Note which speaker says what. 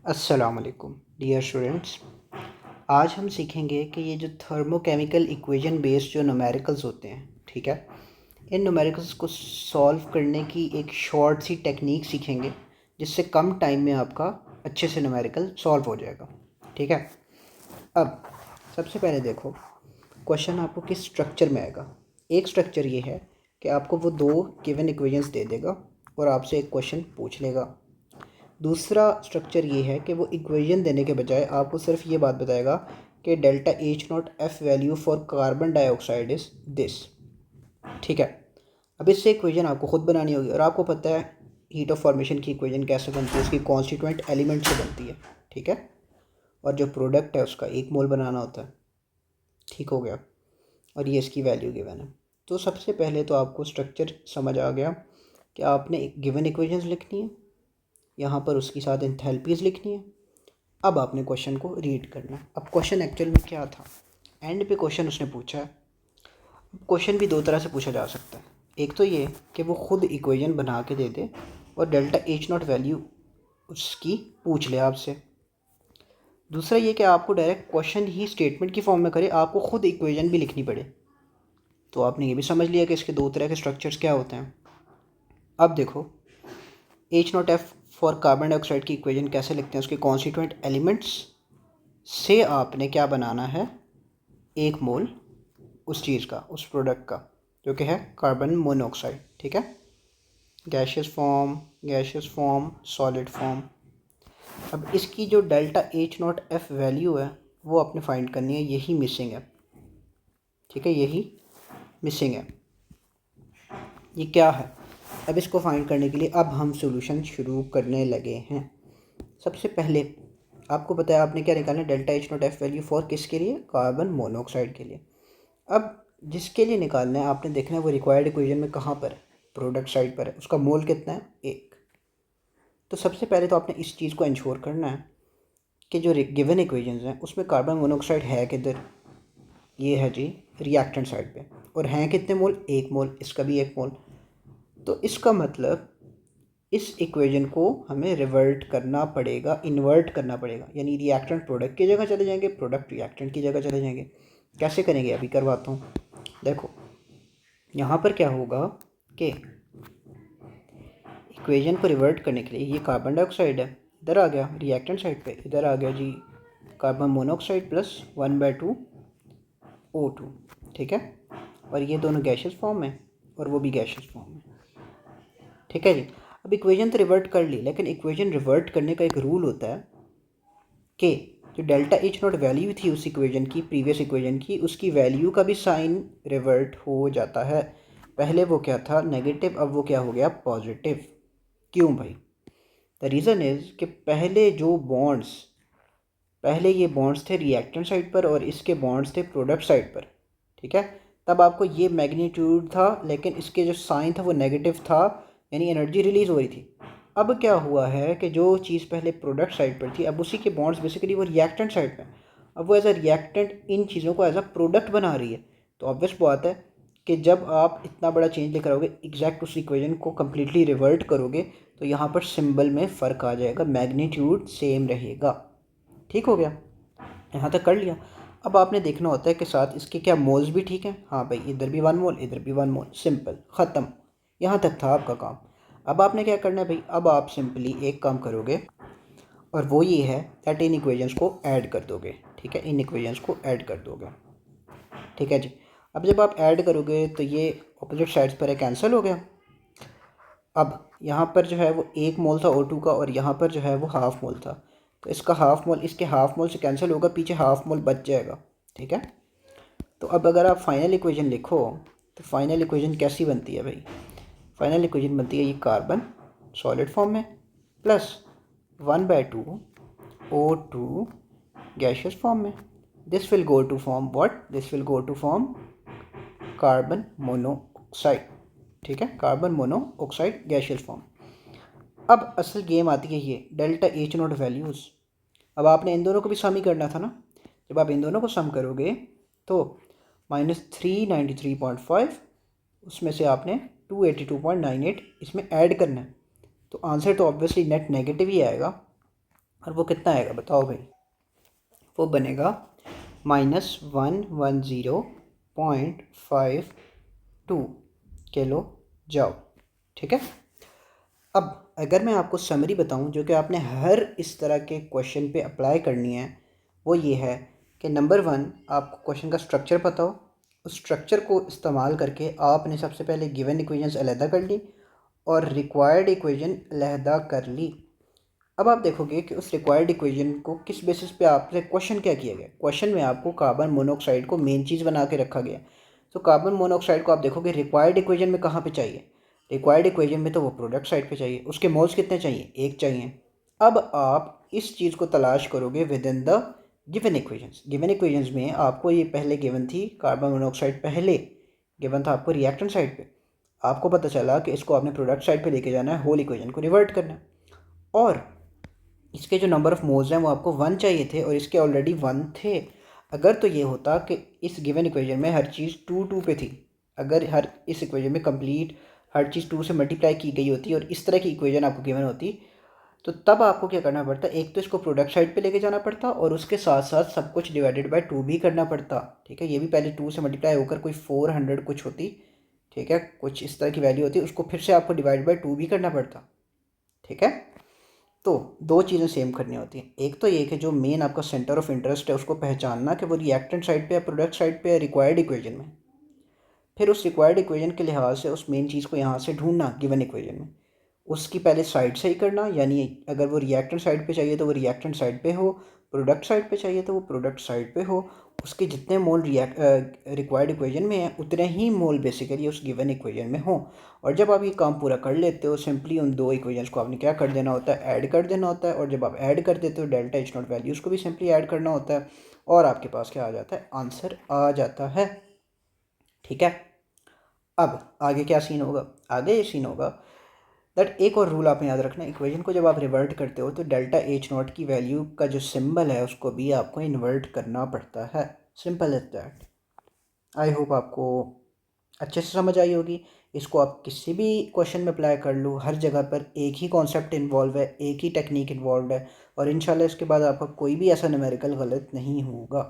Speaker 1: अस्सलाम वालेकुम dear students. आज हम सीखेंगे कि ये जो थर्मोकेमिकल इक्वेशन बेस्ड जो न्यूमेरिकल्स होते हैं, ठीक है, इन न्यूमेरिकल्स को सॉल्व करने की एक शॉर्ट सी टेक्निक सीखेंगे जिससे कम टाइम में आपका अच्छे से न्यूमेरिकल सॉल्व हो जाएगा। ठीक है, अब सबसे पहले देखो क्वेश्चन आपको किस स्ट्रक्चर में आएगा। एक स्ट्रक्चर ये है कि आपको वो दो गिवन इक्वेशंस दे देगा और आपसे एक क्वेश्चन पूछ लेगा। दूसरा स्ट्रक्चर ये है कि वो इक्वेशन देने के बजाय आपको सिर्फ ये बात बताएगा कि delta H not F value for carbon dioxide is this. ठीक है, अब इससे इक्वेशन आपको ख़ुद बनानी होगी और आपको पता है हीट ऑफ फॉर्मेशन की इक्वेशन कैसे बनती है, उसकी कॉन्स्टिट्यूएंट एलिमेंट से बनती है। ठीक है, और जो प्रोडक्ट है उसका 1 मोल बनाना होता है। ठीक हो गया, और ये इसकी वैल्यू गिवन है। तो सबसे पहले तो आपको स्ट्रक्चर समझ आ गया कि आपने गिवन इक्वेशंस लिखनी है, यहाँ पर उसके साथ एंथैल्पीज़ लिखनी है। अब आपने क्वेश्चन को रीड करना है। अब क्वेश्चन एक्चुअल में क्या था, एंड पे क्वेश्चन उसने पूछा है। क्वेश्चन भी दो तरह से पूछा जा सकता है। एक तो ये कि वो खुद इक्वेशन बना के दे दे और डेल्टा एच नॉट वैल्यू उसकी पूछ ले आपसे। दूसरा ये कि आपको डायरेक्ट क्वेश्चन ही स्टेटमेंट की फॉर्म में करे, आपको खुद इक्वेशन भी लिखनी पड़े। तो आपने ये भी समझ लिया कि इसके दो तरह के स्ट्रक्चर्स क्या होते हैं। अब देखो H not F for carbon dioxide की इक्वेशन कैसे लिखते हैं, उसके कॉन्स्टिट्यूएंट एलिमेंट्स से आपने क्या बनाना है, 1 मोल उस चीज़ का, उस प्रोडक्ट का जो कि है कार्बन मोनोऑक्साइड। ठीक है, गैशियस फॉर्म सॉलिड फॉर्म। अब इसकी जो delta H not F value है वो आपने फाइंड करनी है, यही मिसिंग है। ठीक है, यही मिसिंग है। ये क्या है, अब इसको फाइंड करने के लिए अब हम सॉल्यूशन शुरू करने लगे हैं। सबसे पहले आपको पता है आपने क्या निकालना है, delta H not F value for किसके लिए, कार्बन मोनोऑक्साइड के लिए। अब जिसके लिए निकालना है आपने देखना है वो रिक्वायर्ड इक्वेशन में कहाँ पर है, प्रोडक्ट साइड पर है। उसका मोल कितना है, 1। तो सबसे पहले तो आपने इस चीज़ को इंश्योर करना है कि जो गिवन इक्वेशंस हैं उसमें कार्बन मोनोऑक्साइड है किधर, ये है जी रिएक्टेंट साइड पे, और हैं कितने मोल, 1 मोल, इसका भी 1 मोल। तो इसका मतलब इस इक्वेशन को हमें रिवर्ट करना पड़ेगा, इन्वर्ट करना पड़ेगा, यानी रिएक्टेंट प्रोडक्ट की जगह चले जाएंगे, प्रोडक्ट रिएक्टेंट की जगह चले जाएंगे। कैसे करेंगे अभी करवाता हूँ। देखो यहाँ पर क्या होगा कि इक्वेशन को रिवर्ट करने के लिए ये कार्बन डाइऑक्साइड है, इधर आ गया रिएक्टेंट साइड पे, इधर आ गया जी कार्बन मोनोऑक्साइड प्लस 1/2 O2। ठीक है, और ये दोनों गैशियस फॉर्म में और वो भी गैशियस फॉर्म में। ठीक है जी, अब इक्वेशन तो रिवर्ट कर ली, लेकिन इक्वेशन रिवर्ट करने का एक रूल होता है कि जो डेल्टा एच नॉट वैल्यू थी उस इक्वेशन की, प्रीवियस इक्वेशन की, उसकी वैल्यू का भी साइन रिवर्ट हो जाता है। पहले वो क्या था, नेगेटिव, अब वो क्या हो गया, पॉजिटिव। क्यों भाई, द रीज़न इज़ कि पहले ये बॉन्ड्स थे रिएक्टेंट साइड पर और इसके बॉन्ड्स थे प्रोडक्ट साइड पर। ठीक है, तब आपको ये मैग्नीट्यूड था, लेकिन इसके जो साइन था वो नेगेटिव था, यानी एनर्जी रिलीज़ हो रही थी। अब क्या हुआ है कि जो चीज़ पहले प्रोडक्ट साइड पर थी, अब उसी के बॉन्ड्स बेसिकली वो रिएक्टेंट साइड पर, अब वो एज अ रिएक्टेंट इन चीज़ों को एज अ प्रोडक्ट बना रही है। तो ऑब्वियस बात है कि जब आप इतना बड़ा चेंज लेकर आओगे, एग्जैक्ट उस इक्वेशन को कम्प्लीटली रिवर्ट करोगे, तो यहाँ पर सिंबल में फ़र्क आ जाएगा, मैग्नीट्यूड सेम रहेगा। ठीक हो गया, यहाँ तक कर लिया। अब आपने देखना होता है कि साथ इसके क्या मोल्स भी ठीक हैं। हाँ भाई, इधर भी 1 मोल, इधर भी 1 मोल, सिंपल, ख़त्म। यहाँ तक था आपका काम। अब आपने क्या करना है भाई, अब आप सिंपली एक काम करोगे और वो ये है दैट इन इक्वेशंस को ऐड कर दोगे। ठीक है, इन इक्वेशंस को ऐड कर दोगे। ठीक है जी, अब जब आप ऐड करोगे तो ये ऑपोजिट साइड्स पर है, कैंसिल हो गया। अब यहाँ पर जो है वो 1 मोल था O2 का और यहाँ पर जो है वो हाफ मोल था, तो इसका हाफ मोल इसके हाफ मोल से कैंसिल होगा, पीछे हाफ मोल बच जाएगा। ठीक है, तो अब अगर आप फाइनल इक्वेशन लिखो तो फाइनल इक्वेशन कैसी बनती है भाई, फाइनल इक्वेशन बनती है ये कार्बन सॉलिड फॉर्म में प्लस 1/2 O2 गैशियस फॉर्म में। This will go to form what, this will go to form carbon monoxide. ठीक है, कार्बन मोनोऑक्साइड गैशियस फॉर्म। अब असल गेम आती है ये डेल्टा एच नॉट वैल्यूज़। अब आपने इन दोनों को भी सम ही करना था ना। जब आप इन दोनों को सम करोगे तो -393.5 उसमें से आपने 282.98 इसमें ऐड करना है, तो आंसर तो ऑब्वियसली नेट नेगेटिव ही आएगा। और वो कितना आएगा बताओ भाई। वो बनेगा -110.52 किलो जॉल। ठीक है। अब अगर मैं आपको समरी बताऊं जो कि आपने हर इस तरह के क्वेश्चन पे अप्लाई करनी है, वो ये है कि नंबर 1, आपको क्वेश्चन का स्ट्रक्चर पता हो। उस स्ट्रक्चर को इस्तेमाल करके आपने सबसे पहले गिवन इक्वेशंस अलहदा कर ली और रिक्वायर्ड इक्वेशन अलहदा कर ली। अब आप देखोगे कि उस रिक्वायर्ड इक्वेशन को किस बेसिस पे आपसे क्वेश्चन क्या किया गया। क्वेश्चन में आपको कार्बन मोनोऑक्साइड को मेन चीज़ बना के रखा गया। तो कार्बन मोनोऑक्साइड को आप देखोगे रिक्वायर्ड इक्वेशन में कहाँ पे चाहिए। रिक्वायर्ड इक्वेशन में तो वो प्रोडक्ट साइड पे चाहिए। उसके मोल्स कितने चाहिए, 1 चाहिए। अब आप इस चीज़ को तलाश करोगे with in the given equations. Given equations में आपको ये पहले गिवन थी कार्बन मोनोऑक्साइड, पहले गिवन था आपको रिएक्टेंट साइड पे। आपको पता चला कि इसको आपने प्रोडक्ट साइड पे लेके जाना है, होल इक्वेशन को रिवर्ट करना है। और इसके जो नंबर ऑफ़ मोल्स हैं वो आपको 1 चाहिए थे और इसके ऑलरेडी 1 थे। अगर तो ये होता कि इस गिवन इक्वेशन में हर चीज़ 2 पे थी, अगर हर इस इक्वेशन में कंप्लीट हर चीज़ 2 से मल्टीप्लाई की गई होती और इस तरह की इक्वेशन आपको गिवन होती, तो तब आपको क्या करना पड़ता, एक तो इसको प्रोडक्ट साइड पे लेके जाना पड़ता और उसके साथ साथ सब कुछ डिवाइडेड बाय 2 भी करना पड़ता। ठीक है। ये भी पहले 2 से मल्टीप्लाई होकर कोई 400 कुछ होती। ठीक है, कुछ इस तरह की वैल्यू होती, उसको फिर से आपको डिवाइड बाय 2 भी करना पड़ता। ठीक है। तो दो चीज़ें सेम करनी होती हैं। एक तो ये कि जो मेन आपका सेंटर ऑफ इंटरेस्ट है उसको पहचानना कि वो रिएक्टेंट साइड पे या प्रोडक्ट साइड पे या रिक्वायर्ड इक्वेशन में। फिर उस रिक्वायर्ड इक्वेशन के लिहाज से उस मेन चीज़ को यहाँ से ढूंढना गिवन इक्वेशन में। उसकी पहले साइड सही करना, यानी अगर वो रिएक्टेंट साइड पे चाहिए तो वो रिएक्टेंट साइड पे हो, प्रोडक्ट साइड पे चाहिए तो वो प्रोडक्ट साइड पे हो। उसके जितने मोल रिक्वायर्ड इक्वेशन में हैं उतने ही मोल बेसिकली उस गिवन इक्वेशन में हो। और जब आप ये काम पूरा कर लेते हो, सिंपली उन दो इक्वेशंस को आपने क्या कर देना होता है, ऐड कर देना होता है। और जब आप ऐड कर देते हो डेल्टा एच नॉट वैल्यूज़ को भी सिंपली ऐड करना होता है और आपके पास क्या आ जाता है, आंसर आ जाता है। ठीक है। अब आगे क्या सीन होगा, आगे ये सीन होगा दैट एक और रूल आपने याद रखना, इक्वेशन को जब आप रिवर्ट करते हो तो डेल्टा एच नॉट की वैल्यू का जो सिंबल है उसको भी आपको इन्वर्ट करना पड़ता है। Simple is that. I hope आपको अच्छे से समझ आई होगी। इसको आप किसी भी क्वेश्चन में अप्लाई कर लो, हर जगह पर एक ही कॉन्सेप्ट इन्वॉल्व है, एक ही टेक्निक इन्वॉल्व है और इंशाल्लाह इसके बाद आपका कोई भी ऐसा न्यूमेरिकल गलत नहीं होगा।